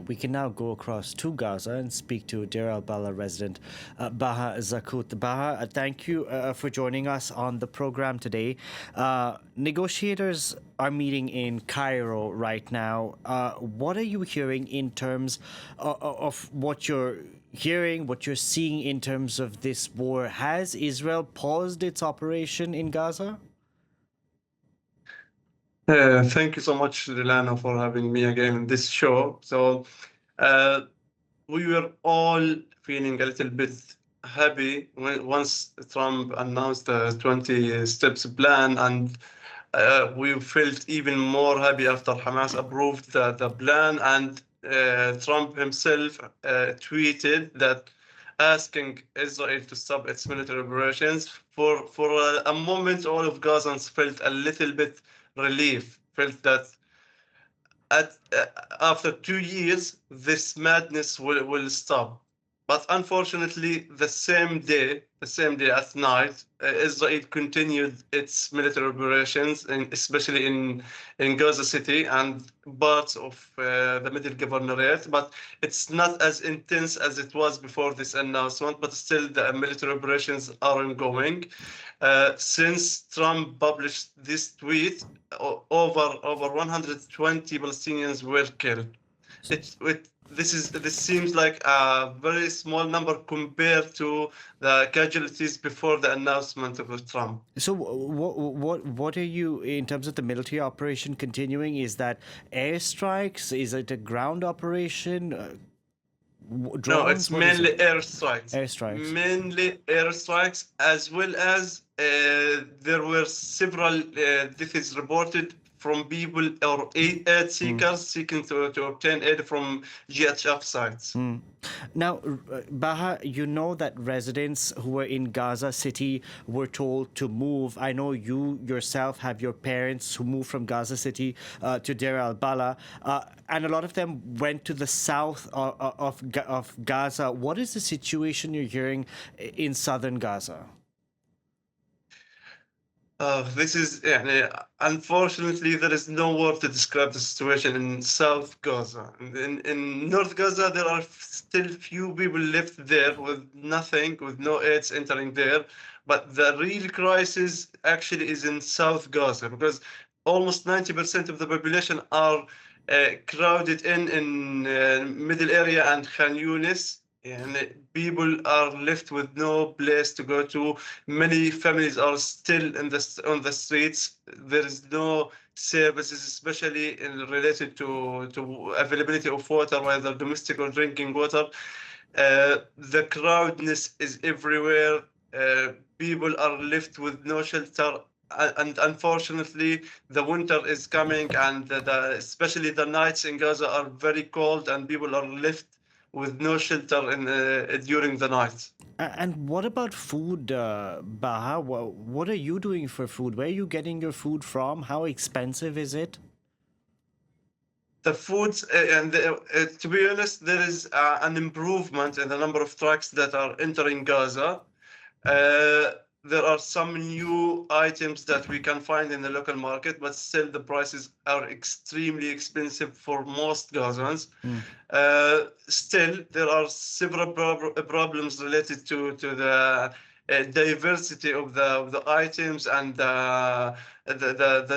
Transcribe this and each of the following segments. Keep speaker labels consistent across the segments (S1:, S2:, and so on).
S1: we can now go across to Gaza and speak to Deir el-Balah resident Bahaa Zaqout. Bahaa, thank you for joining us on the program today. Negotiators are meeting in Cairo right now. What are you hearing in terms of what you're hearing, what you're seeing in terms of this war? Has Israel paused its operation in Gaza?
S2: Thank you so much, Delano, for having me again in this show. Uh, we were all feeling a little bit happy once Trump announced the 20 steps plan, and we felt even more happy after Hamas approved the plan, and Trump himself tweeted that asking Israel to stop its military operations. For a moment, all of Gazans felt a little bit relief, felt that after 2 years, this madness will stop. But unfortunately, the same day at night, Israel continued its military operations, especially in Gaza City and parts of the Middle Governorate. But it's not as intense as it was before this announcement, but still the military operations are ongoing. Since Trump published this tweet, over 120 Palestinians were killed. This seems like a very small number compared to the casualties before the announcement of Trump.
S1: So, what are you in terms of the military operation continuing? Is that airstrikes? Is it a ground operation? Drones?
S2: No, it's mainly airstrikes.
S1: Airstrikes.
S2: Mainly airstrikes, as well as there were several deaths reported from people or aid seekers seeking to obtain aid from GHF sites.
S1: Now, Baha, you know that residents who were in Gaza City were told to move. I know you yourself have your parents who moved from Gaza City to Deir el-Balah, and a lot of them went to the south of Gaza. What is the situation you're hearing in southern Gaza?
S2: This is, unfortunately, there is no word to describe the situation in South Gaza. In North Gaza, there are still few people left there with nothing, with no aids entering there. But the real crisis actually is in South Gaza, because almost 90% of the population are crowded in middle area and Khan Yunis. And people are left with no place to go to. Many families are still on the streets. There is no services, especially related to availability of water, whether domestic or drinking water. The crowdness is everywhere. People are left with no shelter. And unfortunately, the winter is coming, and especially the nights in Gaza are very cold, and people are left with no shelter during the night.
S1: And what about food, Baha? What are you doing for food? Where are you getting your food from? How expensive is it?
S2: The foods, to be honest, there is an improvement in the number of trucks that are entering Gaza. There are some new items that we can find in the local market, but still the prices are extremely expensive for most Gazans. Still, there are several problems related to the diversity of the items and the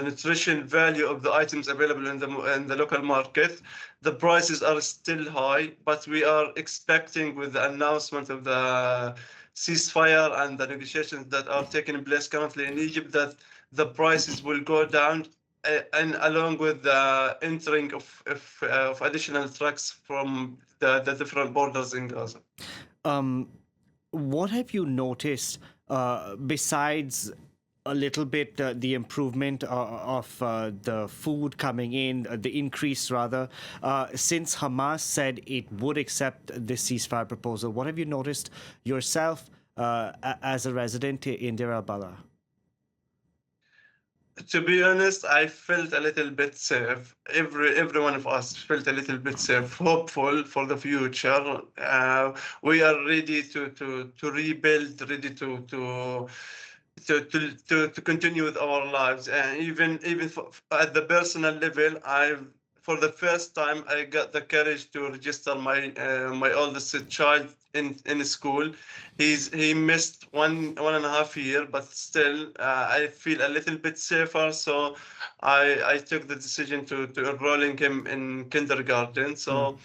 S2: nutrition value of the items available in the local market. The prices are still high, but we are expecting, with the announcement of the ceasefire and the negotiations that are taking place currently in Egypt, that the prices will go down, and along with the entering of additional trucks from the different borders in Gaza.
S1: What have you noticed besides a little bit the improvement of the food coming in, the increase rather, since Hamas said it would accept this ceasefire proposal? What have you noticed yourself as a resident in Deir el-Balah?
S2: To be honest, I felt a little bit safe. Every one of us felt a little bit safe, hopeful for the future. We are ready to rebuild, ready to continue with our lives. And even at the personal level, for the first time, I got the courage to register my oldest child in school. He missed 1.5 year, but still I feel a little bit safer. So I took the decision to enrolling him in kindergarten.
S1: Mm.
S2: So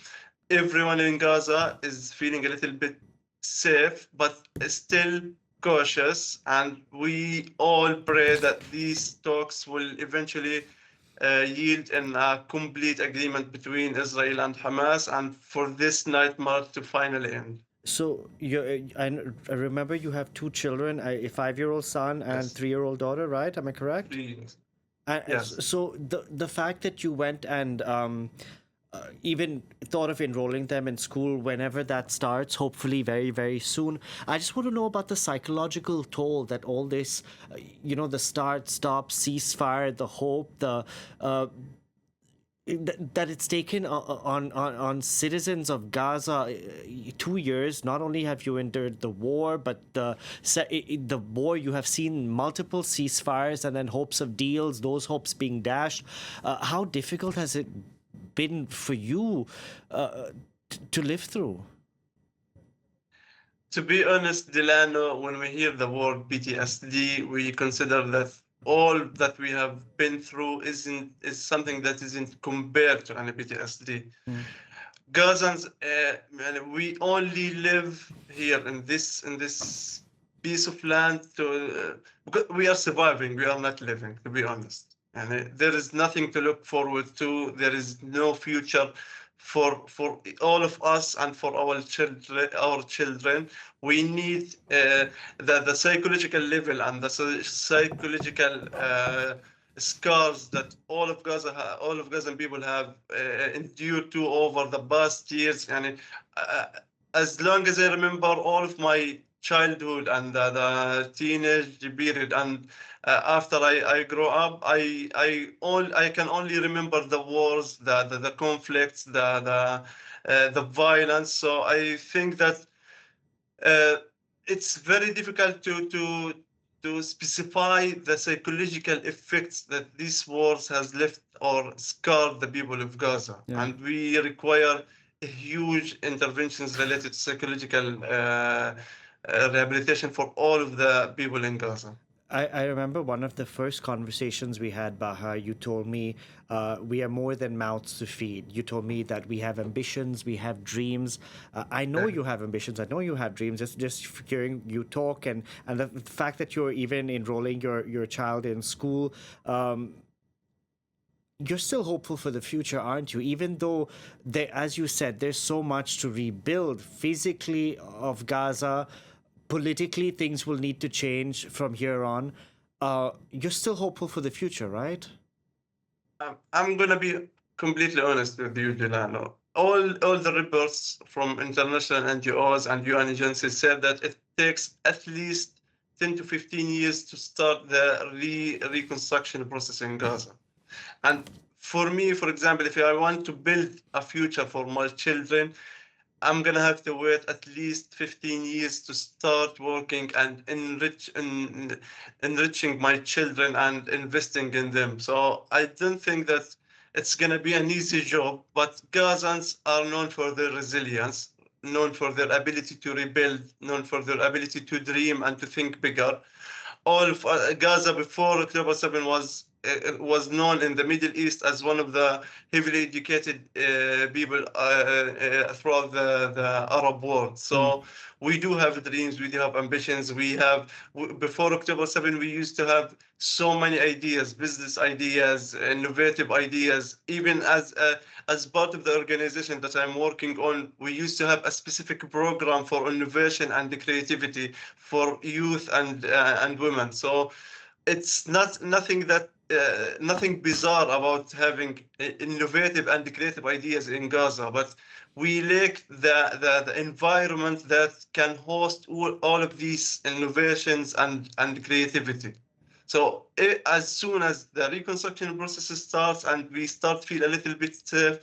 S2: everyone in Gaza is feeling a little bit safe, but still cautious. And we all pray that these talks will eventually yield in a complete agreement between Israel and Hamas, and for this nightmare to finally end.
S1: So I remember you have two children, a 5-year-old son and
S2: Yes,
S1: 3-year-old daughter, right? Am I correct?
S2: please.
S1: And
S2: Yes.
S1: so the fact that you went and even thought of enrolling them in school whenever that starts, hopefully very, very soon. I just want to know about the psychological toll that all this, the start, stop, ceasefire, the hope, the that it's taken on citizens of Gaza. 2 years. Not only have you endured the war, but the war, you have seen multiple ceasefires and then hopes of deals. Those hopes being dashed. How difficult has it been for you to live through?
S2: To be honest, Delano, when we hear the word PTSD, we consider that all that we have been through is something that isn't compared to any PTSD.
S1: Mm.
S2: Gazans, and we only live here in this piece of land because we are surviving. We are not living, to be honest. And there is nothing to look forward to. There is no future for all of us and for our children. Our children. We need the psychological level and the psychological scars that all of Gazan people have endured to over the past years. And uh, as long as I remember all of my childhood and the teenage period, and after I grow up, I can only remember the wars, the conflicts, the violence. So I think that uh, it's very difficult to specify the psychological effects that these wars has left or scarred the people of Gaza,
S1: Yeah.
S2: and we require huge interventions related to psychological rehabilitation for all of the people in Gaza.
S1: I remember one of the first conversations we had, Baha. You told me we are more than mouths to feed. You told me that we have ambitions, we have dreams. I know you have ambitions. I know you have dreams. Just hearing you talk, and the fact that you're even enrolling your child in school. You're still hopeful for the future, aren't you? Even though there, as you said, there's so much to rebuild physically of Gaza, politically things will need to change from here on. You're still hopeful for the future, right?
S2: I'm gonna be completely honest with you, Delano. All the reports from international NGOs and UN agencies said that it takes at least 10 to 15 years to start the reconstruction process in Gaza. And for me, for example, if I want to build a future for my children, I'm gonna have to wait at least 15 years to start working and enriching my children and investing in them. So I don't think that it's gonna be an easy job, but Gazans are known for their resilience, known for their ability to rebuild, known for their ability to dream and to think bigger. All of Gaza before October 7 was known in the Middle East as one of the heavily educated people throughout the Arab world.
S1: Mm.
S2: So we do have dreams, we do have ambitions. Before October 7, we used to have so many ideas, business ideas, innovative ideas. Even as part of the organization that I'm working on, we used to have a specific program for innovation and creativity for youth and women. So it's nothing bizarre about having innovative and creative ideas in Gaza, but we lack the environment that can host all of these innovations and creativity. So as soon as the reconstruction process starts and we start to feel a little bit safe,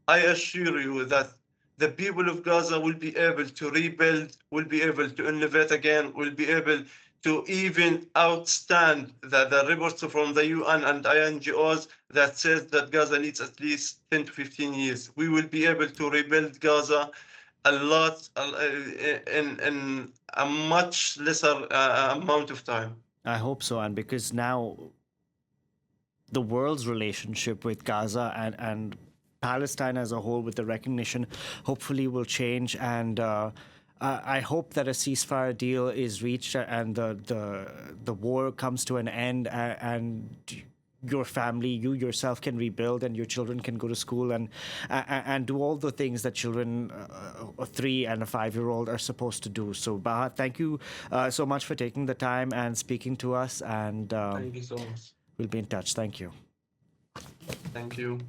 S2: I assure you that the people of Gaza will be able to rebuild, will be able to innovate again, will be able to even outstand the reports from the UN and NGOs that says that Gaza needs at least 10 to 15 years. We will be able to rebuild Gaza a lot in a much lesser amount of time.
S1: I hope so, and because now the world's relationship with Gaza and Palestine as a whole, with the recognition, hopefully will change. And I hope that a ceasefire deal is reached and the war comes to an end, and your family, you yourself, can rebuild, and your children can go to school and do all the things that children, a 3 and a 5-year-old, are supposed to do. So, Bahaa, thank you so much for taking the time and speaking to us. And
S2: Thank you so much.
S1: we'll be in touch. Thank you.
S2: Thank you.